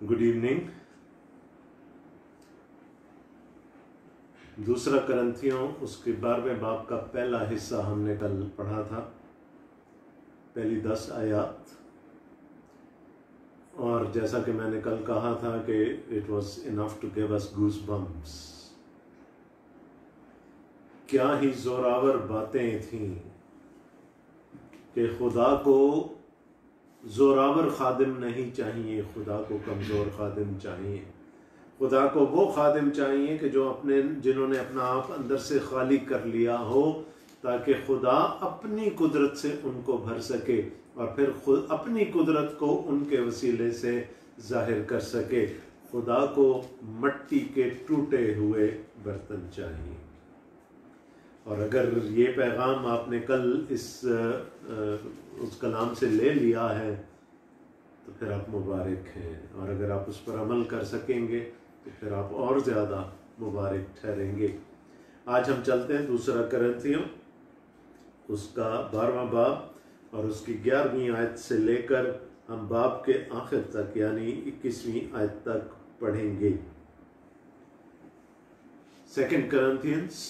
Good evening. दूसरा करंथियों उसके 12वें बाब का पहला हिस्सा हमने कल पढ़ा था, पहली 10 आयत। और जैसा कि मैंने कल कहा था कि it was enough to give us goose bumps. क्या ही जोरावर बातें थीं कि खुदा को जोरावर खादिम नहीं चाहिए, खुदा को कमज़ोर खादिम चाहिए। खुदा को वो खादिम चाहिए कि जिन्होंने अपना आप अंदर से खाली कर लिया हो, ताकि खुदा अपनी कुदरत से उनको भर सके और फिर खुद अपनी कुदरत को उनके वसीले से जाहिर कर सके। खुदा को मट्टी के टूटे हुए बर्तन चाहिए। और अगर ये पैगाम आपने कल उस कलाम से ले लिया है तो फिर आप मुबारक हैं, और अगर आप उस पर अमल कर सकेंगे तो फिर आप और ज़्यादा मुबारक ठहरेंगे। आज हम चलते हैं दूसरा करंथियों उसका 12वां बाब और उसकी 11वीं आयत से लेकर हम बाब के आखिर तक यानी 21वीं आयत तक पढ़ेंगे। 2 Corinthians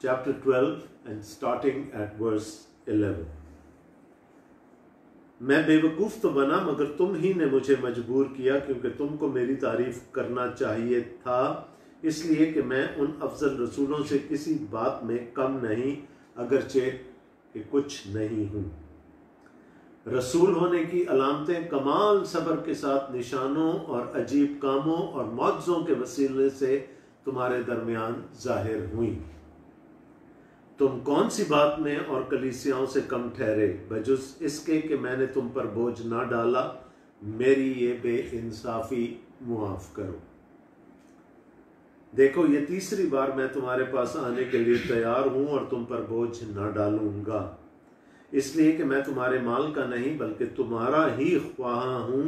chapter 12 and starting at verse 11। मैं बेवकूफ़ तो बना मगर तुम ही ने मुझे मजबूर किया, क्योंकि तुमको मेरी तारीफ करना चाहिए था, इसलिए कि मैं उन अफजल रसूलों से किसी बात में कम नहीं, अगरचे कि कुछ नहीं हूँ। रसूल होने की अलामतें कमाल सब्र के साथ निशानों और अजीब कामों और मौजज़ों के वसीले से तुम्हारे दरमियान जाहिर हुई। तुम कौन सी बात में और कलीसियाओं से कम ठहरे, बजुस इसके कि मैंने तुम पर बोझ ना डाला। मेरी ये बेइंसाफी मुआफ करो। देखो, ये तीसरी बार मैं तुम्हारे पास आने के लिए तैयार हूं और तुम पर बोझ ना डालूंगा, इसलिए कि मैं तुम्हारे माल का नहीं बल्कि तुम्हारा ही ख्वाह हूं।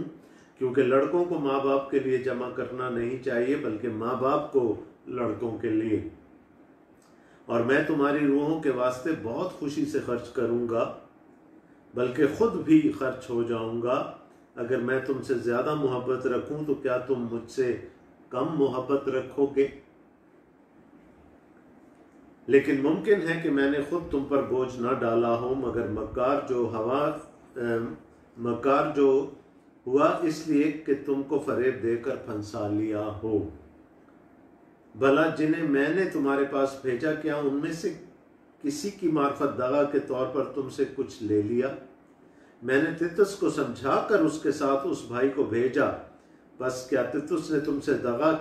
क्योंकि लड़कों को माँ बाप के लिए जमा करना नहीं चाहिए, बल्कि माँ बाप को लड़कों के लिए। और मैं तुम्हारी रूहों के वास्ते बहुत खुशी से खर्च करूंगा, बल्कि खुद भी खर्च हो जाऊंगा। अगर मैं तुमसे ज्यादा मोहब्बत रखूं तो क्या तुम मुझसे कम मोहब्बत रखोगे? लेकिन मुमकिन है कि मैंने खुद तुम पर बोझ ना डाला हो, मगर मकार जो हुआ इसलिए कि तुमको फरेब देकर फंसा लिया हो। भला जिन्हें मैंने तुम्हारे पास भेजा, क्या उनमें से किसी की मार्फत दगा के तौर पर तुमसे कुछ ले लिया? मैंने तितुस को समझाकर उसके साथ उस भाई को भेजा, बस क्या तितुस ने तुमसे दगा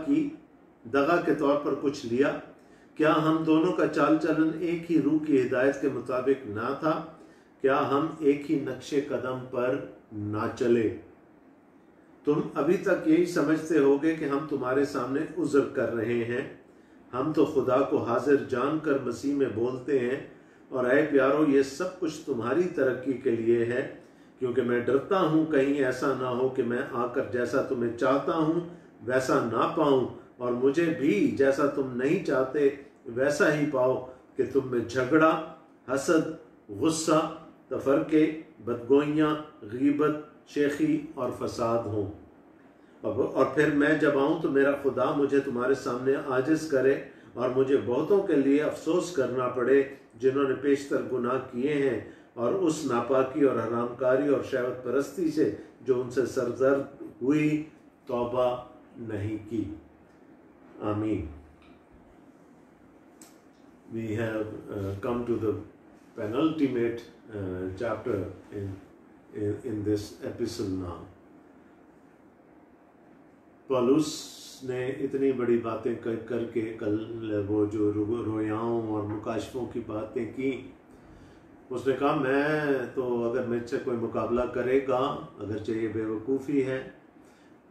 के तौर पर कुछ लिया? क्या हम दोनों का चाल चलन एक ही रूह की हिदायत के मुताबिक ना था? क्या हम एक ही नक्शे कदम पर ना चले? तुम अभी तक यही समझते होगे कि हम तुम्हारे सामने उज़्र कर रहे हैं। हम तो खुदा को हाजिर जानकर मसीह में बोलते हैं। और ऐ प्यारो, ये सब कुछ तुम्हारी तरक्की के लिए है, क्योंकि मैं डरता हूँ कहीं ऐसा ना हो कि मैं आकर जैसा तुम्हें चाहता हूँ वैसा ना पाऊँ, और मुझे भी जैसा तुम नहीं चाहते वैसा ही पाओ कि तुम में झगड़ा, हसद, गुस्सा, तफरके, बदगोइयाँ, गीबत, शेखी और फसाद हों। और फिर मैं जब आऊँ तो मेरा खुदा मुझे तुम्हारे सामने आजिज करे और मुझे बहुतों के लिए अफसोस करना पड़े जिन्होंने पेशतर गुनाह किए हैं, और उस नापाकी और हरामकारी और शहवत परस्ती से जो उनसे सरजर्द हुई तौबा नहीं की। आमीन। We have come to the penultimate chapter in this epistle now. पौलुस ने इतनी बड़ी बातें करके कल वो जो रोयाओं और मुकाशफों की बातें की, उसने कहा मैं तो अगर मुझसे कोई मुकाबला करेगा, अगर चाहिए बेवकूफ़ी है,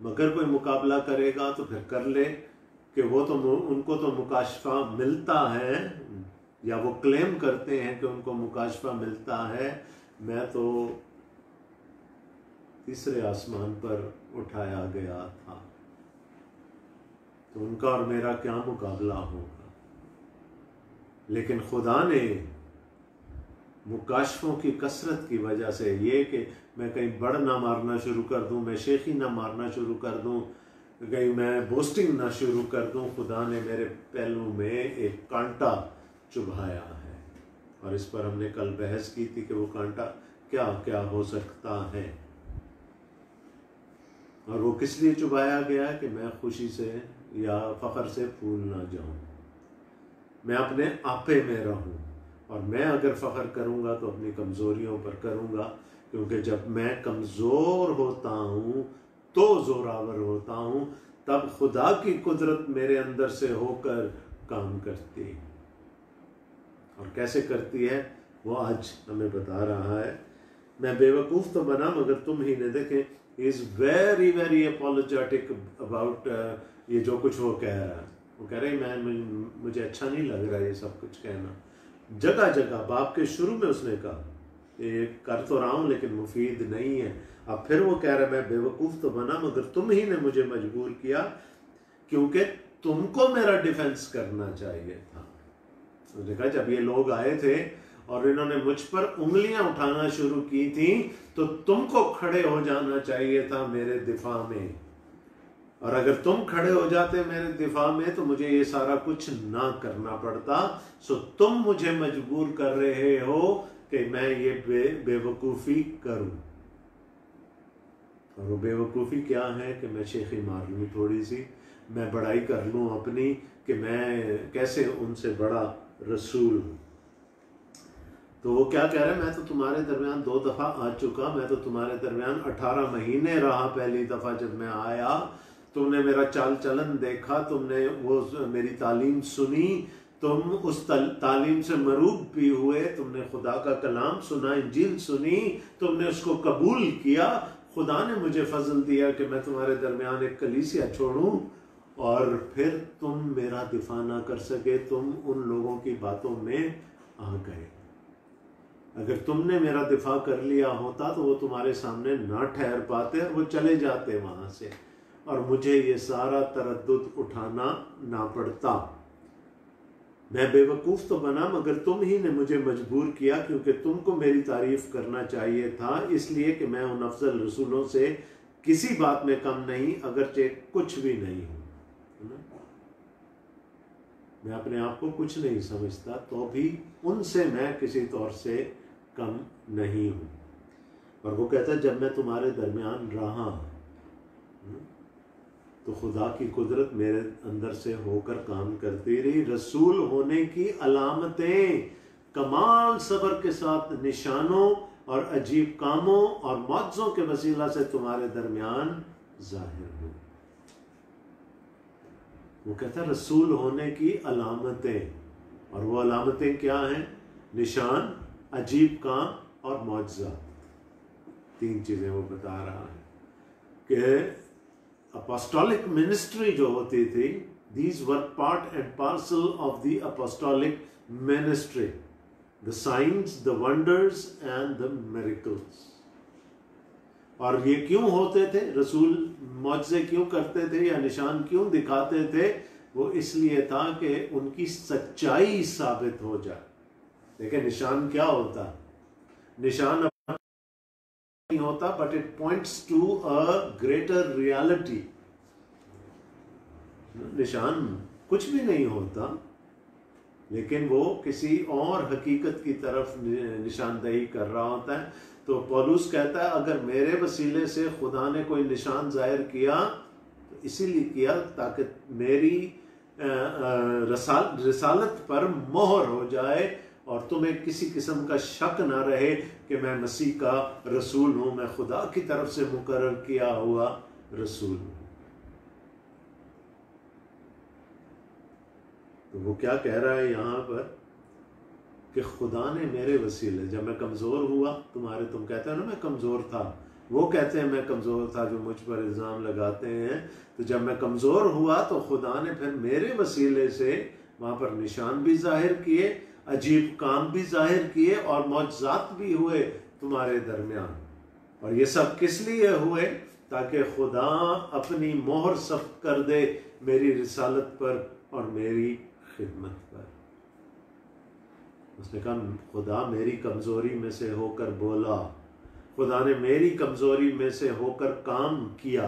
मगर कोई मुकाबला करेगा तो फिर कर ले, कि वो तो उनको तो मुकाशफा मिलता है, या वो क्लेम करते हैं कि उनको मुकाशफा मिलता है। मैं तो तीसरे आसमान पर उठाया गया था, तो उनका और मेरा क्या मुकाबला होगा? लेकिन खुदा ने मुकाशफों की कसरत की वजह से, ये कि मैं कहीं बड़ ना मारना शुरू कर दूं, मैं शेखी ना मारना शुरू कर दूं, कहीं मैं बोस्टिंग ना शुरू कर दूं, खुदा ने मेरे पहलू में एक कांटा चुभाया है। और इस पर हमने कल बहस की थी कि वो कांटा क्या क्या हो सकता है, और वो किस लिए चुभाया गया कि मैं खुशी से या फख्र से फूल ना जाऊं, मैं अपने आपे में रहूं। और मैं अगर फ़ख्र करूंगा तो अपनी कमज़ोरियों पर करूंगा, क्योंकि जब मैं कमज़ोर होता हूं तो ज़ोरावर होता हूं, तब खुदा की कुदरत मेरे अंदर से होकर काम करती है। और कैसे करती है वो आज हमें बता रहा है। मैं बेवकूफ़ तो बना मगर तुम ही ने, देखें, is very very apologetic about ये जो कुछ वो कह रहा है। वो कह रहे मुझे अच्छा नहीं लग रहा ये सब कुछ कहना। जगह जगह बाप के शुरू में उसने कहा ये कर तो रहा हूँ लेकिन मुफीद नहीं है। अब फिर वो कह रहा है मैं बेवकूफ़ तो बना मगर तुम ही ने मुझे मजबूर किया, क्योंकि तुमको मेरा डिफेंस करना चाहिए था। उसने कहा जब ये लोग आए थे और इन्होंने मुझ पर उंगलियां उठाना शुरू की थी तो तुमको खड़े हो जाना चाहिए था मेरे दिफा में, और अगर तुम खड़े हो जाते मेरे दिफा में तो मुझे ये सारा कुछ ना करना पड़ता। सो तुम मुझे मजबूर कर रहे हो कि मैं ये बेवकूफ़ी करूं। और वो बेवकूफ़ी क्या है कि मैं शेखी मार लूँ थोड़ी सी, मैं बड़ाई कर लूँ अपनी कि मैं कैसे उनसे बड़ा रसूल हूँ। तो वो क्या कह रहे हैं, मैं तो तुम्हारे दरमियान 2 दफ़ा आ चुका, मैं तो तुम्हारे दरमियान 18 महीने रहा। पहली दफ़ा जब मैं आया तुमने मेरा चाल चलन देखा, तुमने वो मेरी तालीम सुनी, तुम उस तालीम से मरूब भी हुए, तुमने खुदा का कलाम सुना, इंजील सुनी, तुमने उसको कबूल किया। खुदा ने मुझे फजल दिया कि मैं तुम्हारे दरमियान एक कलीसिया छोड़ूं, और फिर तुम मेरा दिफा ना कर सके, तुम उन लोगों की बातों में आ गए। अगर तुमने मेरा दिफा कर लिया होता तो वो तुम्हारे सामने ना ठहर पाते और वो चले जाते वहां से, और मुझे ये सारा तरद्दुद उठाना ना पड़ता। मैं बेवकूफ़ तो बना मगर तुम ही ने मुझे मजबूर किया, क्योंकि तुमको मेरी तारीफ करना चाहिए था, इसलिए कि मैं उन अफजल रसूलों से किसी बात में कम नहीं, अगरचे कुछ भी नहीं हूं। मैं अपने आप को कुछ नहीं समझता, तो भी उनसे मैं किसी तौर से कम नहीं हूं। और वो कहता है जब मैं तुम्हारे दरमियान रहा तो खुदा की कुदरत मेरे अंदर से होकर काम करती रही। रसूल होने की अलामतें कमाल सब्र के साथ निशानों और अजीब कामों और मौजज़ों के वसीला से तुम्हारे दरमियान जाहिर हो। वो कहता है रसूल होने की अलामतें, और वो अलामतें क्या हैं? निशान, अजीब काम और मौजज़ा। 3 चीज़ें वो बता रहा है कि अपोस्टोलिक मिनिस्ट्री जो होती थी, these were part and parcel of the apostolic ministry, the signs, the wonders and the miracles। और ये क्यों होते थे? रसूल मौजज़े क्यों करते थे या निशान क्यों दिखाते थे? वो इसलिए था कि उनकी सच्चाई साबित हो जाए। देखिए निशान क्या होता? निशान नहीं होता, but it points to a greater reality. निशान कुछ भी नहीं होता, लेकिन वो किसी और हकीकत की तरफ निशानदही कर रहा होता है। तो पौलुस कहता है अगर मेरे वसीले से खुदा ने कोई निशान जाहिर किया तो इसीलिए किया ताकि मेरी रिसालत पर मोहर हो जाए और तुम्हें किसी किस्म का शक ना रहे कि मैं मसीह का रसूल हूं, मैं खुदा की तरफ से मुकर्रर किया हुआ रसूल हूं। तो वो क्या कह रहा है यहाँ पर कि खुदा ने मेरे वसीले, जब मैं कमज़ोर हुआ, तुम कहते हो ना मैं कमज़ोर था, वो कहते हैं मैं कमज़ोर था जो मुझ पर इल्ज़ाम लगाते हैं, तो जब मैं कमज़ोर हुआ तो खुदा ने फिर मेरे वसीले से वहाँ पर निशान भी जाहिर किए, अजीब काम भी जाहिर किए और मौजज़ात भी हुए तुम्हारे दरमियान। और ये सब किस लिए हुए? ताकि खुदा अपनी मोहर सख्त कर दे मेरी रिसालत पर और मेरी खिदमत पर। उसने कहा खुदा मेरी कमज़ोरी में से होकर बोला, खुदा ने मेरी कमज़ोरी में से होकर काम किया,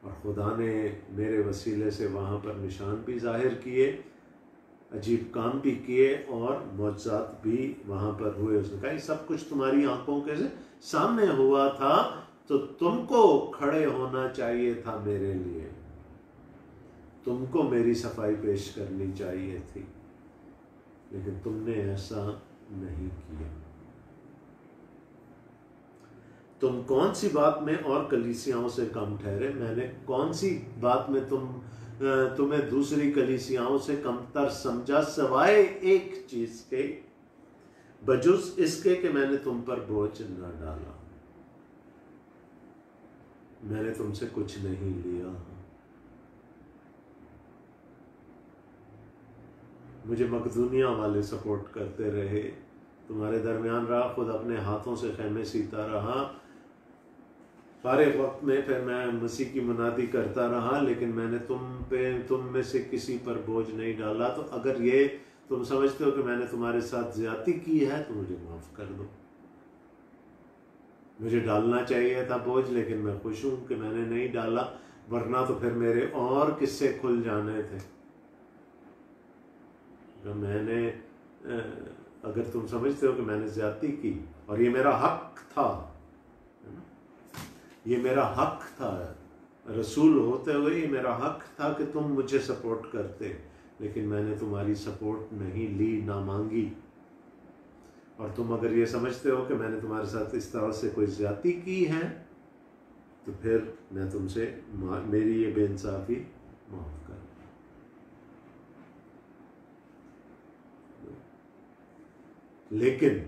और खुदा ने मेरे वसीले से वहाँ पर निशान भी जाहिर किए, अजीब काम भी किए और मौजज़ात भी वहाँ पर हुए। उसने कहा ये सब कुछ तुम्हारी आंखों के सामने हुआ था, तो तुमको खड़े होना चाहिए था मेरे लिए, तुमको मेरी सफाई पेश करनी चाहिए थी, लेकिन तुमने ऐसा नहीं किया। तुम कौन सी बात में और कलीसियाओं से कम ठहरे? मैंने कौन सी बात में तुम्हें दूसरी कलीसियाओं से कमतर समझा, सवाए एक चीज के, बजुज इसके कि मैंने तुम पर बोझ न डाला। मैंने तुमसे कुछ नहीं लिया। मुझे मकदूनिया वाले सपोर्ट करते रहे, तुम्हारे दरमियान रहा, खुद अपने हाथों से खैमे सीता रहा, फारिग वक्त में फिर मैं मसीह की मुनादी करता रहा, लेकिन मैंने तुम में से किसी पर बोझ नहीं डाला। तो अगर ये तुम समझते हो कि मैंने तुम्हारे साथ ज्यादती की है तो मुझे माफ कर दो। मुझे डालना चाहिए था बोझ, लेकिन मैं खुश हूं कि मैंने नहीं डाला, वरना तो फिर मेरे और किस्से खुल जाने थे। मैंने अगर तुम समझते हो कि मैंने ज्यादती की और ये मेरा हक था, ये मेरा हक था, रसूल होते हुए ये मेरा हक था कि तुम मुझे सपोर्ट करते, लेकिन मैंने तुम्हारी सपोर्ट नहीं ली, ना मांगी। और तुम अगर ये समझते हो कि मैंने तुम्हारे साथ इस तरह से कोई ज्यादती की है, तो फिर मैं तुमसे मेरी ये बेइंसाफी माफ कर। लेकिन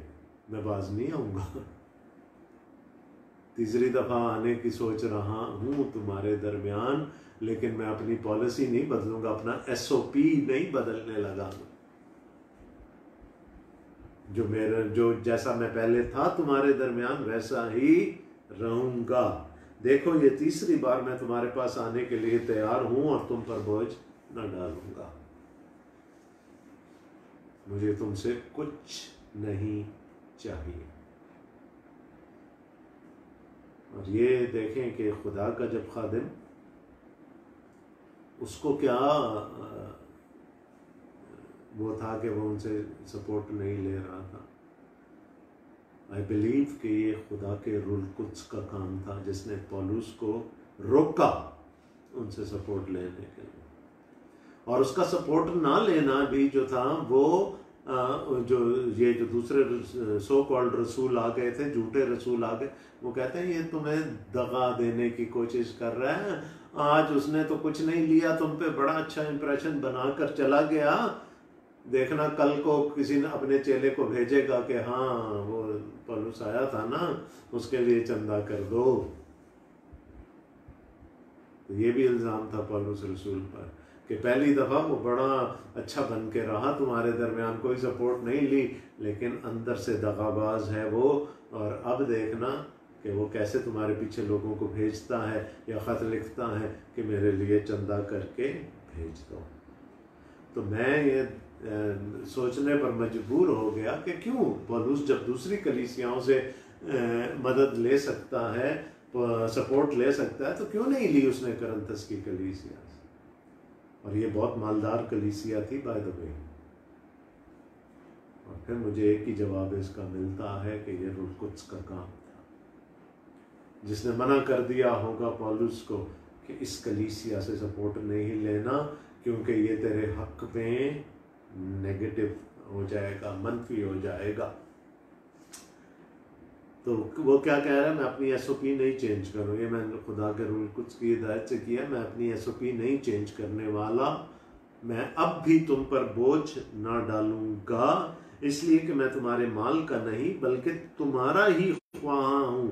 मैं बाज नहीं आऊंगा। तीसरी दफा आने की सोच रहा हूं तुम्हारे दरमियान, लेकिन मैं अपनी पॉलिसी नहीं बदलूंगा, अपना SOP नहीं बदलने लगा। जो जैसा मैं पहले था तुम्हारे दरमियान वैसा ही रहूंगा। देखो ये तीसरी बार मैं तुम्हारे पास आने के लिए तैयार हूं और तुम पर बोझ न डालूंगा। मुझे तुमसे कुछ नहीं चाहिए। और ये देखें कि खुदा का जब खादिम, उसको क्या वो था कि वो उनसे सपोर्ट नहीं ले रहा था। आई बिलीव कि ये खुदा के रूल कुद्स का काम था, जिसने पौलुस को रोका उनसे सपोर्ट लेने के लिए। और उसका सपोर्ट ना लेना भी जो था, वो जो दूसरे सो कॉल्ड रसूल आ गए थे, झूठे रसूल आ गए, वो कहते हैं ये तुम्हें दगा देने की कोशिश कर रहा है। आज उसने तो कुछ नहीं लिया, तुम पे बड़ा अच्छा इंप्रेशन बनाकर चला गया, देखना कल को किसी ने अपने चेले को भेजेगा कि हाँ वो पौलुस आया था ना, उसके लिए चंदा कर दो। तो ये भी इल्जाम था पौलुस रसूल पर कि पहली दफा वो बड़ा अच्छा बन के रहा, तुम्हारे दरमियान कोई सपोर्ट नहीं ली, लेकिन अंदर से दगाबाज है वो। और अब देखना कि वो कैसे तुम्हारे पीछे लोगों को भेजता है या खत लिखता है कि मेरे लिए चंदा करके भेज दो। तो मैं ये सोचने पर मजबूर हो गया कि क्यों पौलुस जब दूसरी कलीसियाओं से मदद ले सकता है, सपोर्ट ले सकता है, तो क्यों नहीं ली उसने करंथस की कलीसिया से। और ये बहुत मालदार कलीसिया थी बाय द वे। और फिर मुझे एक ही जवाब इसका मिलता है कि ये रूह कुद्स का काम था, जिसने मना कर दिया होगा पौलुस को कि इस कलीसिया से सपोर्ट नहीं लेना, क्योंकि ये तेरे हक में नेगेटिव हो जाएगा, मनफी हो जाएगा। तो वो क्या कह रहा है, मैं अपनी SOP नहीं चेंज करूँगी। मैंने खुदा के रूल कुछ की हिदायत से किया, मैं अपनी SOP नहीं चेंज करने वाला। मैं अब भी तुम पर बोझ ना डालूंगा, इसलिए कि मैं तुम्हारे माल का नहीं बल्कि तुम्हारा ही ख्वाह हूँ।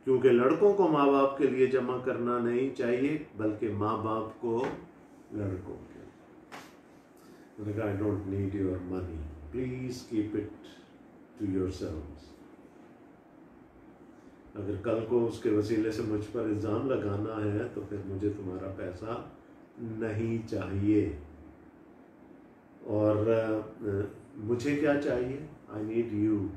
क्योंकि लड़कों को माँ बाप के लिए जमा करना नहीं चाहिए, बल्कि माँ बाप को लड़कों के। I don't need your money. Please keep it to yourselves. अगर कल को उसके वसीले से मुझ पर इल्ज़ाम लगाना है तो फिर मुझे तुम्हारा पैसा नहीं चाहिए। और मुझे क्या चाहिए? I need you.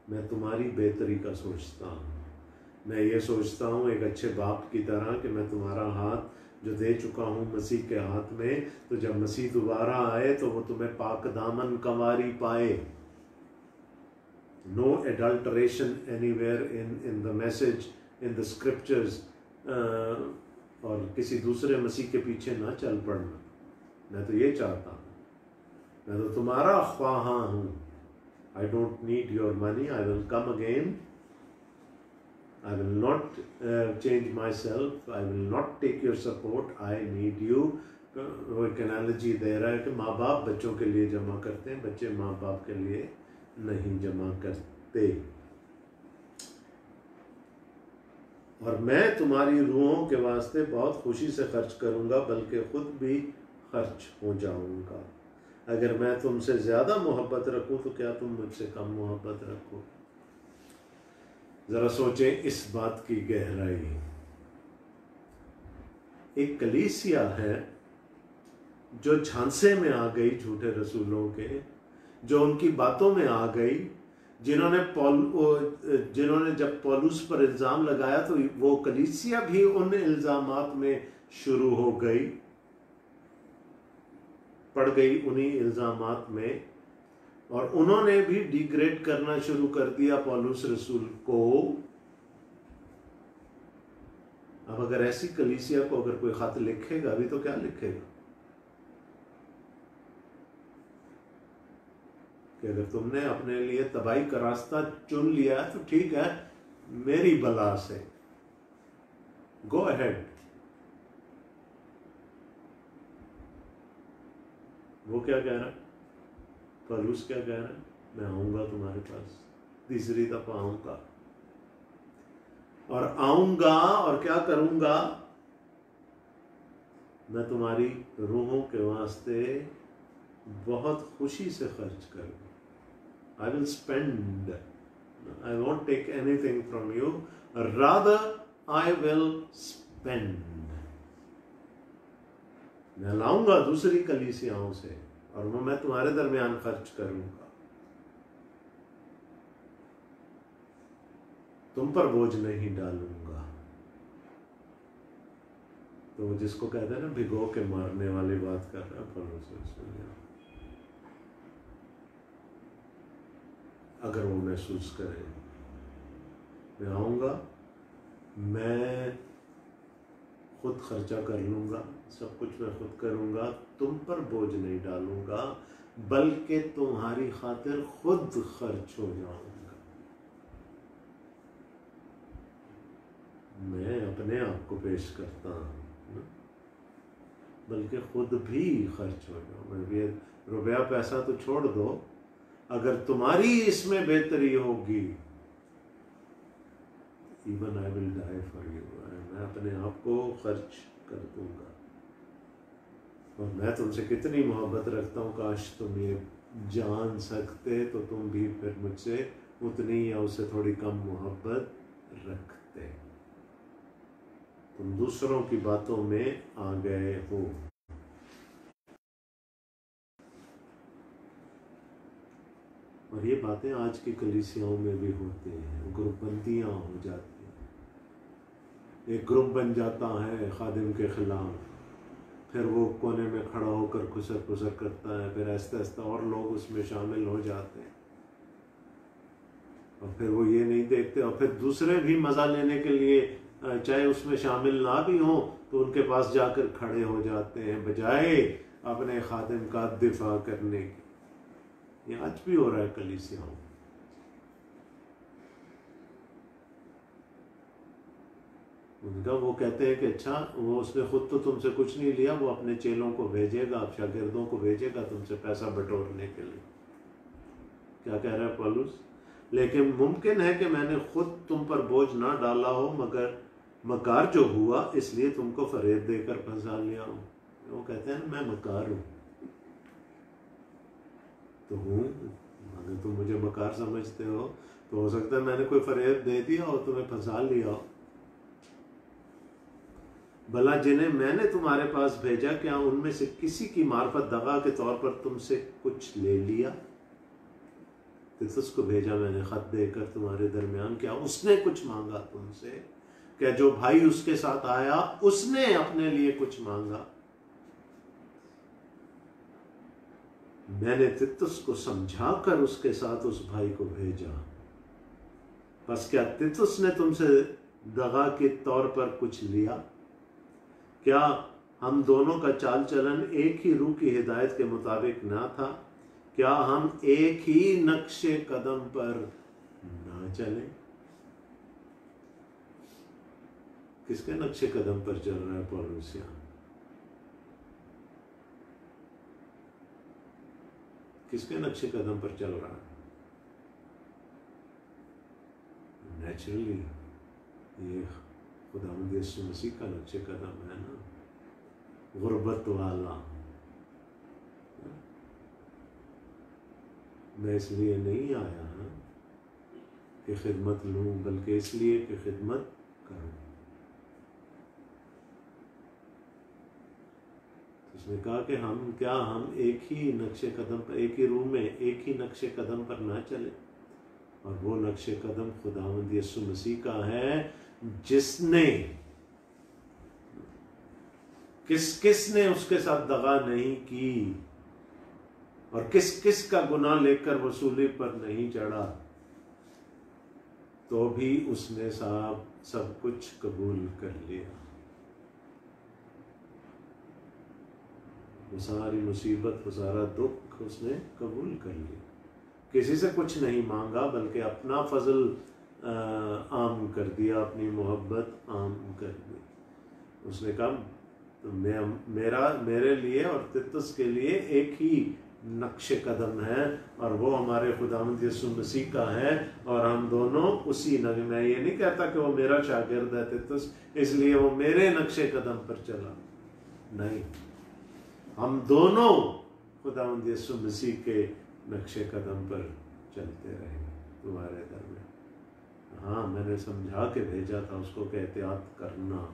मैं तुम्हारी बेहतरी का सोचता हूँ। मैं ये सोचता हूँ एक अच्छे बाप की तरह कि मैं तुम्हारा हाथ जो दे चुका हूँ मसीह के हाथ में, तो जब मसीह दोबारा आए तो वो तुम्हें पाक दामन कंवारी पाए। No adulteration anywhere in the message, in the scriptures, और किसी दूसरे मसीह के पीछे ना चल पड़ना। मैं तो ये चाहता हूँ, मैं तो तुम्हारा ख्वाहा हूँ। I don't need your money. I will come again. I will not change myself. I will not take your support. I need you. वो एक एनालॉजी दे रहा है कि माँ बाप बच्चों के लिए जमा करते हैं, बच्चे माँ बाप के लिए नहीं जमा करते। और मैं तुम्हारी रूहों के वास्ते बहुत खुशी से खर्च करूँगा, बल्कि खुद भी खर्च हो जाऊँगा। अगर मैं तुमसे ज़्यादा मोहब्बत रखूं तो क्या तुम मुझसे कम मोहब्बत रखो? ज़रा सोचें इस बात की गहराई। एक कलीसिया है जो झांसे में आ गई झूठे रसूलों के, जो उनकी बातों में आ गई, जिन्होंने जब पौलुस पर इल्ज़ाम लगाया तो वो कलीसिया भी उन इल्ज़ामात में शुरू हो गई, पड़ गई उन्हीं इल्ज़ामात में, और उन्होंने भी डिग्रेड करना शुरू कर दिया पौलुस रसूल को। अब अगर ऐसी कलीसिया को अगर कोई खत लिखेगा भी तो क्या लिखेगा कि अगर तुमने अपने लिए तबाही का रास्ता चुन लिया तो ठीक है, मेरी बला से, गो अहेड। वो क्या कह रहा है? पौलुस क्या कह रहा है? मैं आऊंगा तुम्हारे पास, तीसरी दफा आऊंगा, और आऊंगा और क्या करूंगा? मैं तुम्हारी रूहों के वास्ते बहुत खुशी से खर्च करूंगा। I will spend, I won't take anything from you, rather I will spend. मैं लाऊंगा दूसरी कलीसियाओं से और वो मैं तुम्हारे दरमियान खर्च करूंगा। तुम पर बोझ नहीं डालूंगा। तो जिसको कहते हैं ना भिगो के मारने वाली बात कर रहा है पौलुस। अगर वो महसूस करे, मैं आऊंगा, मैं खुद खर्चा कर लूंगा, सब कुछ मैं खुद करूंगा, तुम पर बोझ नहीं डालूंगा, बल्कि तुम्हारी खातिर खुद खर्च हो जाऊंगा। मैं अपने आप को पेश करता हूं, बल्कि खुद भी खर्च हो जाऊंगा। रुपया पैसा तो छोड़ दो, अगर तुम्हारी इसमें बेहतरी होगी, even I will die for you, मैं अपने आप को खर्च कर दूंगा। और मैं तुमसे कितनी मोहब्बत रखता हूँ, काश तुम ये जान सकते तो तुम भी फिर मुझसे उतनी या उससे थोड़ी कम मोहब्बत रखते। तुम दूसरों की बातों में आ गए हो। और ये बातें आज की कलीसियाओं में भी होती हैं, ग्रुपबंदियाँ हो जाती हैं। एक ग्रुप बन जाता है खादिम के खिलाफ, फिर वो कोने में खड़ा होकर खुसर खुसर करता है, फिर आहिस्ता आहिस्ता और लोग उसमें शामिल हो जाते हैं, और फिर वो ये नहीं देखते, और फिर दूसरे भी मज़ा लेने के लिए चाहे उसमें शामिल ना भी हों तो उनके पास जाकर खड़े हो जाते हैं, बजाय अपने खादिम का दिफा करने की। ये आज भी हो रहा है कलीसियाओं। उनका वो कहते हैं कि अच्छा, वो उसने खुद तो तुमसे कुछ नहीं लिया, वो अपने चेलों को भेजेगा, शागिर्दों को भेजेगा तुमसे पैसा बटोरने के लिए। क्या कह रहा है पौलुस? लेकिन मुमकिन है कि मैंने खुद तुम पर बोझ ना डाला हो, मगर मकार जो हुआ इसलिए तुमको फरेब देकर फंसा लिया हूं। वो कहते हैं मैं मकार हूं, तो हूं। अगर तुम मुझे मकार समझते हो तो हो सकता है मैंने कोई फरेब दे दिया और तुम्हें फंसा लिया हो। भला जिन्हें मैंने तुम्हारे पास भेजा क्या उनमें से किसी की मार्फत दगा के तौर पर तुमसे कुछ ले लिया? तितुस को भेजा मैंने खत देकर तुम्हारे दरमियान, क्या उसने कुछ मांगा तुमसे? क्या जो भाई उसके साथ आया उसने अपने लिए कुछ मांगा? मैंने तितुस को समझाकर उसके साथ उस भाई को भेजा, बस क्या तितुस ने तुमसे दगा के तौर पर कुछ लिया? क्या हम दोनों का चाल चलन एक ही रूह की हिदायत के मुताबिक ना था? क्या हम एक ही नक्शे कदम पर ना चले? किसके नक्शे कदम पर चल रहा है पौलुस यहाँ? किसके नक्शे कदम पर चल रहा है? नेचुरली ये खुदावंद यीशु मसीह का नक्शे कदम है ना, गुर्बत वाला। मैं इसलिए नहीं आया कि खिदमत लूं, बल्कि इसलिए कि खिदमत करूं। उसने कहा कि हम एक ही नक्शे कदम पर, एक ही रूम में एक ही नक्शे कदम पर ना चले, और वो नक्शे कदम खुदावंद यीशु मसीह का है, जिसने किसने उसके साथ दगा नहीं की, और किस का गुनाह लेकर वसूली पर नहीं चढ़ा, तो भी उसने सब कुछ कबूल कर लिया। वो सारी मुसीबत, वो सारा दुख उसने कबूल कर लिया। किसी से कुछ नहीं मांगा, बल्कि अपना फजल आम कर दिया, अपनी मोहब्बत आम कर दी। उसने कहा तो मेरे लिए और तितुस के लिए एक ही नक्शे कदम है, और वो हमारे खुदावंद यीशु मसीह का है, और हम दोनों उसी मैं ये नहीं कहता कि वो मेरा शागिर्द है तितुस, इसलिए वो मेरे नक्शे कदम पर चला, नहीं, हम दोनों खुदावंद यीशु मसीह के नक्शे कदम पर चलते रहे तुम्हारे दरमियान। हाँ, मैंने समझा के भेजा था उसको कि एहतियात करना,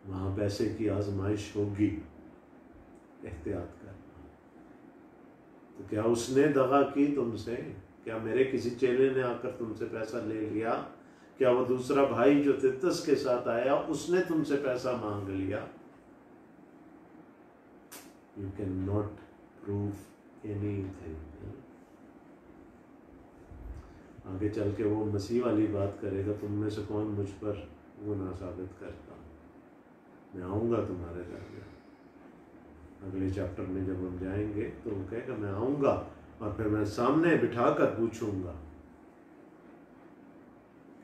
वहां पैसे की आजमाइश होगी, एहतियात करना। तो क्या उसने दगा की तुमसे? क्या मेरे किसी चेले ने आकर तुमसे पैसा ले लिया? क्या वो दूसरा भाई जो तितुस के साथ आया उसने तुमसे पैसा मांग लिया? You can not prove anything. आगे चल के वो मसीह वाली बात करेगा, तुम में से कौन मुझ पर गुनाह साबित करता? मैं आऊंगा तुम्हारे घर में। अगले चैप्टर में जब हम जाएंगे तो वो कहेगा मैं आऊंगा, और फिर मैं सामने बिठाकर पूछूंगा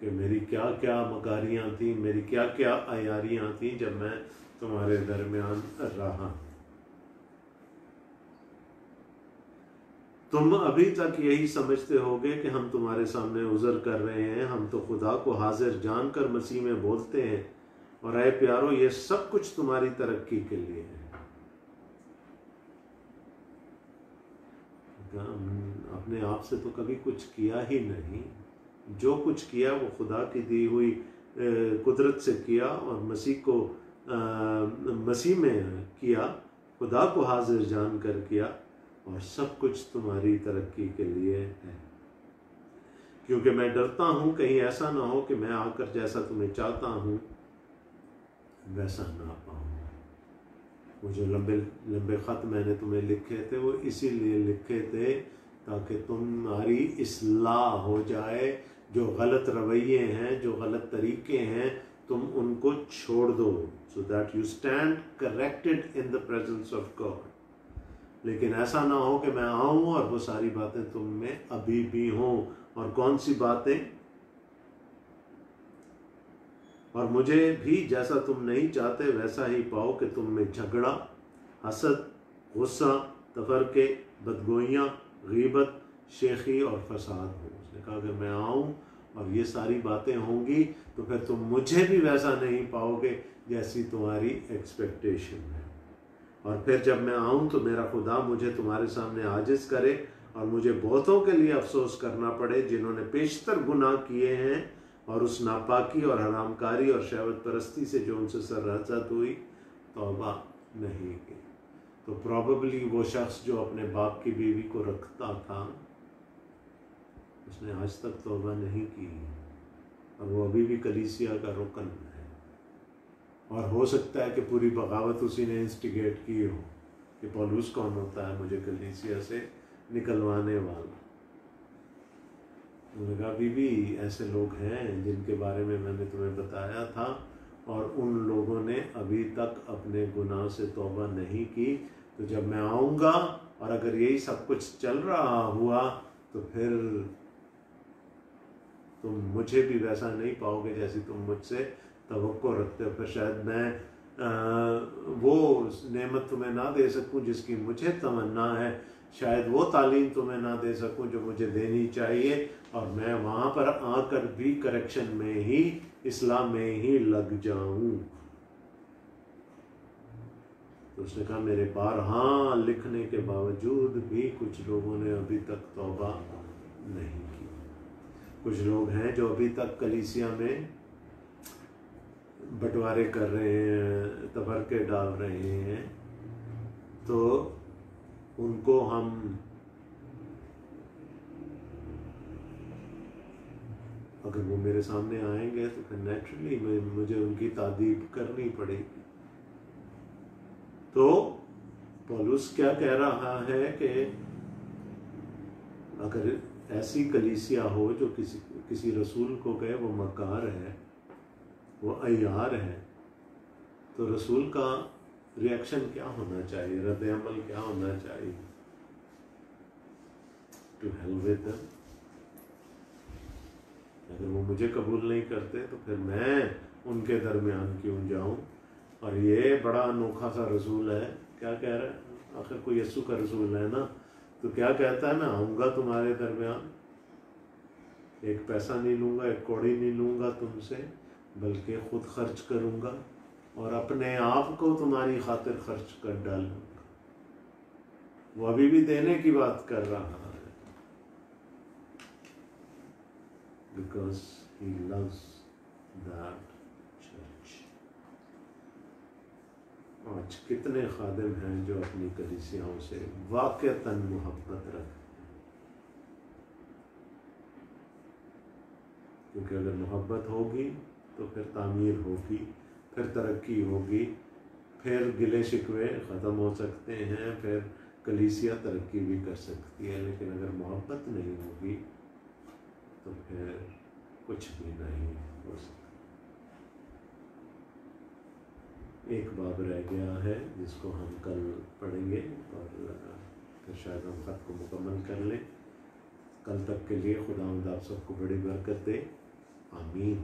कि मेरी क्या क्या मकारियां थी, मेरी क्या क्या अयारियां थी जब मैं तुम्हारे दरमियान रहा। तुम अभी तक यही समझते होगे कि हम तुम्हारे सामने उज़र कर रहे हैं, हम तो खुदा को हाजिर जानकर मसीह में बोलते हैं, और ऐ प्यारो ये सब कुछ तुम्हारी तरक्की के लिए है। अपने आप से तो कभी कुछ किया ही नहीं, जो कुछ किया वो खुदा की दी हुई कुदरत से किया, और मसीह में किया, खुदा को हाजिर जान कर किया, और सब कुछ तुम्हारी तरक्की के लिए है। क्योंकि मैं डरता हूं कहीं ऐसा ना हो कि मैं आकर जैसा तुम्हें चाहता हूं वैसा ना पाऊं। वो जो लंबे लंबे खत मैंने तुम्हें लिखे थे वो इसीलिए लिखे थे ताकि तुम्हारी इस्लाह हो जाए। जो गलत रवैये हैं, जो गलत तरीके हैं, तुम उनको छोड़ दो, so that you stand corrected in the presence of God. लेकिन ऐसा ना हो कि मैं आऊं और वो सारी बातें तुम में अभी भी हों। और कौन सी बातें? और मुझे भी जैसा तुम नहीं चाहते वैसा ही पाओ कि तुम में झगड़ा, हसद, गुस्सा, तफरके, बदगोइयाँ, गीबत, शेखी और फसाद हो। उसने कहा कि मैं आऊँ और ये सारी बातें होंगी तो फिर तुम मुझे भी वैसा नहीं पाओगे जैसी तुम्हारी एक्सपेक्टेशन है। और फिर जब मैं आऊँ तो मेरा खुदा मुझे तुम्हारे सामने आजिज करे और मुझे बहुतों के लिए अफसोस करना पड़े जिन्होंने पेशतर गुनाह किए हैं और उस नापाकी और हरामकारी और शहवत परस्ती से जो उनसे सरहद हुई, तौबा नहीं की। तो प्रॉबेबली वो शख्स जो अपने बाप की बीवी को रखता था, उसने आज तक तौबा नहीं की और वो अभी भी कलीसिया का रुकन है। और हो सकता है कि पूरी बगावत उसी ने इंस्टिगेट की हो कि पौलुस कौन होता है मुझे कलीसिया से निकलवाने वाला। उन्होंने कहा बीबी ऐसे लोग हैं जिनके बारे में मैंने तुम्हें बताया था और उन लोगों ने अभी तक अपने गुनाह से तौबा नहीं की। तो जब मैं आऊँगा और अगर यही सब कुछ चल रहा हुआ तो फिर तुम मुझे भी वैसा नहीं पाओगे जैसी तुम मुझसे तवक्को रखते हो। फिर शायद मैं वो नेमत तुम्हें ना दे सकूं जिसकी मुझे तमन्ना है, शायद वो तालीम तुम्हें ना दे सकूं जो मुझे देनी चाहिए, और मैं वहाँ पर आकर भी करेक्शन में ही, इस्लाम में ही लग जाऊं। तो उसने कहा मेरे बारहा लिखने के बावजूद भी कुछ लोगों ने अभी तक तौबा नहीं की। कुछ लोग हैं जो अभी तक कलीसिया में बंटवारे कर रहे हैं, तफरके डाल रहे हैं। तो उनको हम अगर वो मेरे सामने आएंगे तो फिर नेचुरली मुझे उनकी तादीब करनी पड़ेगी। तो पौलुस क्या कह रहा है कि अगर ऐसी कलीसिया हो जो किसी रसूल को कहे वो मकार है, वो अय्यार है, तो रसूल का रिएक्शन क्या होना चाहिए, रद्द-ए-अमल क्या होना चाहिए? To hell with them. अगर वो मुझे कबूल नहीं करते तो फिर मैं उनके दरमियान क्यों जाऊं? और ये बड़ा अनोखा सा रसूल है। क्या कह रहा है? आखिर कोई यीशु का रसूल है ना, तो क्या कहता है? मैं आऊँगा तुम्हारे दरमियान, एक पैसा नहीं लूँगा, एक कौड़ी नहीं लूँगा तुमसे, बल्कि खुद खर्च करूँगा और अपने आप को तुम्हारी खातिर खर्च कर डालूँगा। वो अभी भी देने की बात कर रहा है, because he loves that church. आज कितने खादिम हैं जो अपनी कलीसियाओं से वाकईतन मोहब्बत रखते हैं? क्योंकि अगर मोहब्बत होगी तो फिर तामीर होगी, फिर तरक्की होगी, फिर गिले शिकवे ख़त्म हो सकते हैं, फिर कलीसिया तरक्की भी कर सकती है। लेकिन अगर मोहब्बत नहीं होगी तो फिर कुछ भी नहीं हो सकता। एक बाब रह गया है जिसको हम कल पढ़ेंगे और फिर शायद हम ख़त को मुकम्मल कर लें। कल तक के लिए खुदावंद आप सबको बड़ी बरकत दे। आमीन।